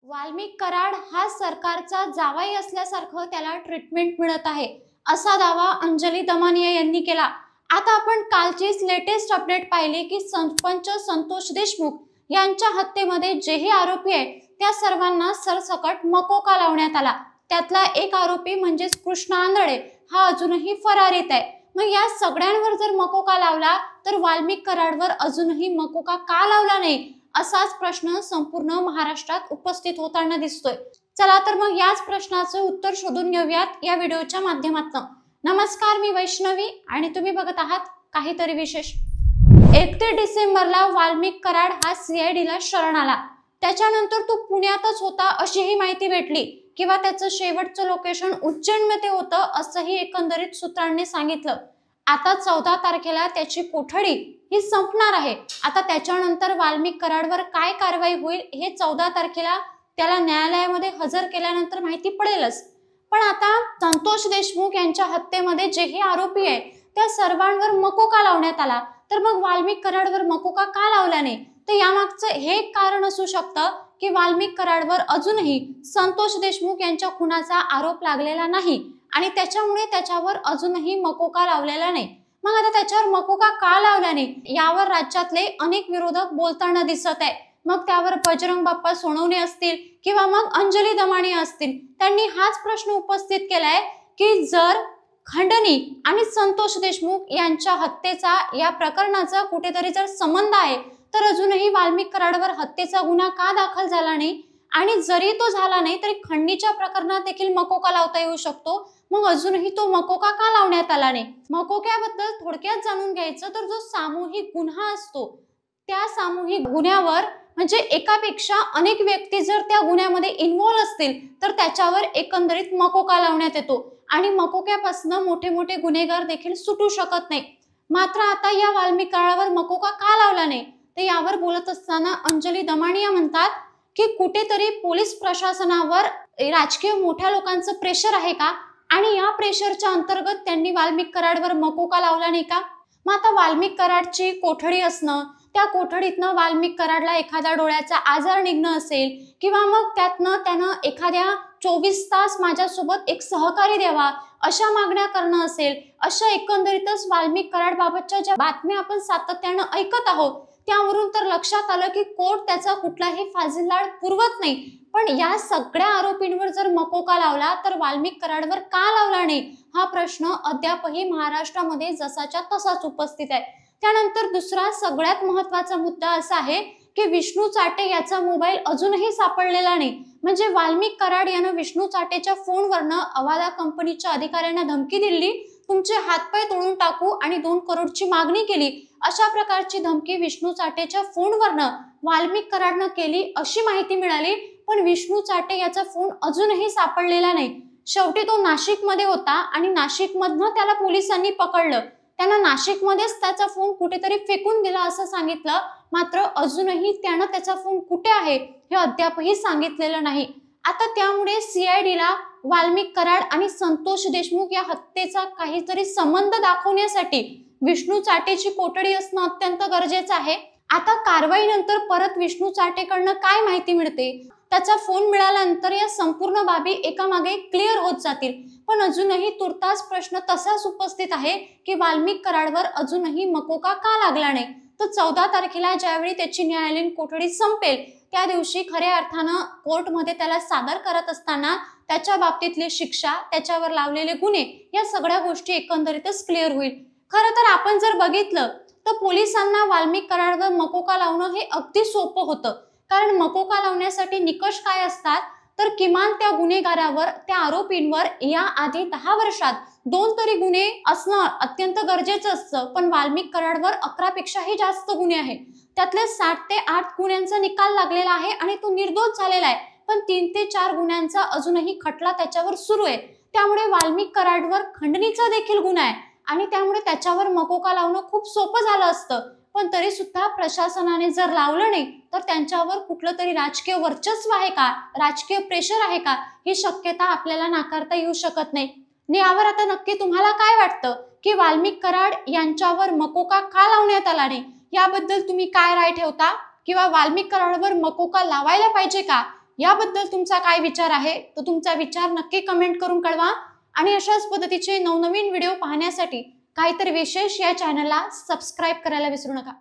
वाल्मिक कराड हा सरकारचा जावाई असल्यासारखं त्याला ट्रीटमेंट मिळत आहे, असा दावा अंजली दमानिया यांनी केला। आता आपण कालचीच लेटेस्ट अपडेट पाहिली की सरपंच संतोष देशमुख यांच्या हत्येमध्ये जेही आरोपी आहे त्या सर्वांना सरसकट मकोका लावण्यात आला। त्यातला एक आरोपी म्हणजे कृष्णा आंधळे हा अजूनही फरारीत आहे। मग या सगळ्यांवर जर मकोका लावला तर वाल्मिक कराडवर अजूनही मकोका का लावला नाही, असाच प्रश्न संपूर्ण महाराष्ट्रात उपस्थित होताना दिसतोय। चला तर मग याच प्रश्नाचं उत्तर शोधून घेऊयात या व्हिडिओच्या माध्यमातून। नमस्कार, मी वैष्णवी आणि तुम्ही बघत आहात काहीतरी विशेष। 31 डिसेंबरला वाल्मिक कराड हा सीआयडीला शरण आला। त्याच्यानंतर तो पुण्यातच होता अशीही माहिती भेटली किंवा त्याचं शेवटचं लोकेशन उज्जैनमध्ये होतं असंही एकंदरीत सूत्रांनी सांगितलं। आता 14 तारखेला त्याची कोठडी ही संपणार आहे। आता त्याच्यानंतर वाल्मिक कराडवर काय कारवाई होईल हे 14 तारखेला त्याला न्यायालयामध्ये हजर केल्यानंतर माहिती पडेलच। पण आता संतोष देशमुख यांच्या हत्येमध्ये जेही आरोपी आहे त्या सर्वांवर मकोका लावण्यात आला, तर मग वाल्मिक कराडवर मकोका का लावला नाही? तर यामागचं हे एक कारण असू शकतं की वाल्मिक कराडवर अजूनही संतोष देशमुख यांच्या खुनाचा आरोप लागलेला नाही आणि त्याच्यामुळे त्याच्यावर अजूनही मकोका लावलेला नाही। मग आता त्याच्यावर मकोका का लावला नाही यावर राज्यातले अनेक विरोधक बोलताना दिसत आहे। मग त्यावर बजरंग बाप्पा सोनवणे असतील किंवा मग अंजली दमानिया असतील, त्यांनी हाच प्रश्न उपस्थित केलाय की जर खंडणी आणि संतोष देशमुख यांच्या हत्येचा या प्रकरणाचा कुठेतरी जर संबंध आहे तर अजूनही वाल्मिक कराडवर हत्येचा गुन्हा का दाखल झाला नाही, आणि जरी तो झाला नाही तरी खंडणीच्या प्रकरणात देखील मकोका लावता येऊ शकतो। मग अजूनही तो मकोका का लावण्यात आला नाही? मकोक्याबद्दल थोडक्यात जाणून घ्यायचं तर जो सामूहिक गुन्हा असतो त्या सामूहिक गुन्ह्यावर म्हणजे एकापेक्षा अनेक व्यक्ती जर त्या गुन्ह्यामध्ये इन्व्हॉल्व असतील तर त्याच्यावर एकंदरीत मकोका लावण्यात येतो आणि मकोक्यापासून मोठे मोठे गुन्हेगार देखील सुटू शकत नाही। मात्र आता या वाल्मिक कराडावर मकोका का लावला नाही तर यावर बोलत असताना अंजली दमानिया म्हणतात की कुठेतरी पोलीस प्रशासनावर राजकीय मोठ्या लोकांचं प्रेशर आहे का, आणि या प्रेशरच्या अंतर्गत त्यांनी वाल्मिक कराडवर मकोका लावला नाही का? मग आता वाल्मिक कराडची कोठडी असणं, त्या कोठडीतनं वाल्मिक कराडला एखाद्या डोळ्याचा आजार निघणं असेल किंवा मग त्यानं एखाद्या 24 तास माझ्यासोबत एक सहकारी द्यावा अशा मागण्या करणं असेल, अशा एकंदरीतच वाल्मिक कराड बाबतच्या ज्या बातम्या आपण सातत्यानं ऐकत आहोत त्यावरून तर लक्षात आलं की कोर्ट त्याचा कुठलाही फाजील पुरवत नाही। पण या सगळ्या आरोपींवर जर मकोका लावला तर वाल्मिक कराडवर का लावला नाही हा प्रश्न अद्यापही महाराष्ट्रामध्ये जसाच्या तसाच उपस्थित आहे। त्यानंतर दुसरा सगळ्यात महत्त्वाचा मुद्दा असा आहे की विष्णू चाटे याचा मोबाईल अजूनही सापडलेला नाही। म्हणजे वाल्मिक कराड यानं विष्णू चाटेच्या फोनवरनं अवादा कंपनीच्या अधिकाऱ्यांना धमकी दिली, तुमचे हातपाय तोडून टाकू आणि 2 करोडची मागणी केली, अशा प्रकारची धमकी विष्णू चाटेच्या फोनवरनं वाल्मिक कराडनं केली अशी माहिती मिळाली। पण विष्णू चाटे याचा फोन अजूनही सापडलेला नाही। शेवटी तो नाशिकमध्ये होता आणि नाशिकमधनं त्याला पोलिसांनी पकडलं। त्यानं नाशिकमध्येच त्याचा फोन कुठेतरी फेकून दिला असं सांगितलं, मात्र अजूनही त्यानं त्याचा फोन कुठे आहे हे अद्यापही सांगितलेलं नाही। आता त्यामुळे सीआयडीला वाल्मिक कराड आणि संतोष देशमुख या हत्येचा काहीतरी संबंध दाखवण्यासाठी विष्णू चाटेची कोठडी असणं अत्यंत गरजेचं आहे। आता कारवाईनंतर परत विष्णू चाटेकडनं काय माहिती मिळते, त्याचा फोन मिळाल्यानंतर या संपूर्ण बाबी एकामागे क्लिअर होत जातील। पण अजूनही तुर्तास प्रश्न तसाच उपस्थित आहे की वाल्मिक कराडवर अजूनही मकोका का लागला नाही? तर 14 तारखेला ज्यावेळी त्याची न्यायालयीन कोठडी संपेल त्या दिवशी खऱ्या अर्थानं कोर्टमध्ये त्याला सादर करत असताना त्याच्या बाबतीतली शिक्षा, त्याच्यावर लावलेले गुन्हे या सगळ्या गोष्टी एकंदरीतच क्लिअर होईल। खरं तर आपण जर बघितलं तर पोलिसांना वाल्मिक कराडवर मकोका लावणं हे अगदी सोपं होतं, कारण मकोका लावण्यासाठी निकष काय असतात तर किमान त्या गुन्हेगारावर, त्या आरोपींवर या आधी 10 वर्षात 2 तरी गुन्हे असणं अत्यंत गरजेचं असतं। पण वाल्मिक कराडवर 11 पेक्षाही जास्त गुन्हे आहेत, त्यातले 7 ते 8 गुन्ह्यांचा निकाल लागलेला आहे आणि तो निर्दोष झालेला आहे, पण 3 ते 4 गुन्ह्यांचा अजूनही खटला त्याच्यावर सुरू आहे। त्यामुळे वाल्मिक कराडवर खंडणीचा देखील गुन्हा आहे आणि त्यामुळे त्याच्यावर मकोका लावणं खूप सोपं झालं असतं। पण तरी सुद्धा प्रशासनाने जर लावलं नाही तर त्यांच्यावर कुठलं तरी राजकीय वर्चस्व आहे का, राजकीय प्रेशर आहे का, ही शक्यता आपल्याला नाकारता येऊ शकत नाही। यावर आता नक्की तुम्हाला काय वाटतं की वाल्मिक कराड यांच्यावर मकोका का लावण्यात आला नाही, याबद्दल तुम्ही काय राय ठेवता? किंवा वाल्मिक कराडवर मकोका लावायला पाहिजे का याबद्दल तुमचा काय विचार आहे तो तुमचा विचार नक्की कमेंट करून कळवा आणि अशाच पद्धतीचे नवनवीन व्हिडिओ पाहण्यासाठी काहीतरी विशेष या चॅनलला सबस्क्राईब करायला विसरू नका।